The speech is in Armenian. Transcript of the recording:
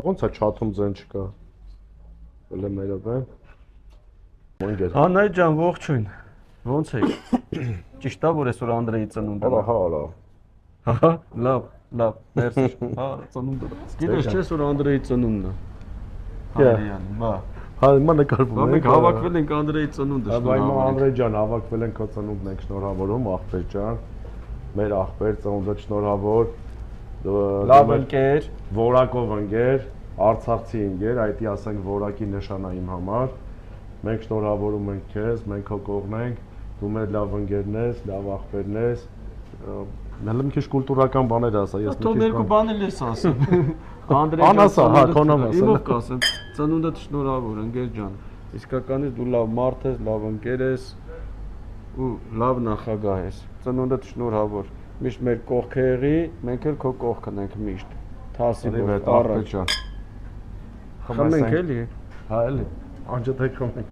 Ոնց է չաթում ձեն չկա։ Էլ մերով է։ Մանգեր։ Անայ ջան, ողջույն։ Ոնց եք։ Ճիշտ է, որ այսօր Անդրեի ծնունդը։ Հալա։ Հա, լավ, մերսի։ Հա, ծնունդը։ Գիտես չէ, որ Անդրեի ծնունդն է։ Հայրյանի, բա։ Հա, հիմա նկարվում ենք։ Մենք հավաքվել ենք Անդրեի ծնունդը։ Բա հիմա Անդրեյ ջան, հավաքվել ենք քո ծնունդն ենք շնորհավորում, աղբեր ջան։ Մեր աղբեր ծնունդը շնորհավոր։ Լավ ընկեր, որակով ընկեր, արցախցի ընկեր, այդի ասենք որակի նշան է իմ համար։ Մենք շնորհավորում ենք քեզ, մենք քո կողմն ենք, դու մեր լավ ընկերն ես, լավ աղբերն ես։ Հələ մի քիչ կուլտուրական բաներ ասա, ես մի քիչ երկու բան էլ ես ասում։ Անդրեյ անասա, հա, քոնամ ասա։ Իմով կասեմ, ծնունդդ շնորհավոր ընկեր ջան։ Իսկականից դու լավ մարդ ես, լավ ընկեր ես ու լավ նախագահ ես։ Ծնունդդ շնորհավոր։ Միշտ մեր կողքը եղի, մենք էլ քո կողքն ենք միշտ։ Թասի աղբեր ջան։ Խմենք էլի։ Հա էլի։ Անջատեք խմենք։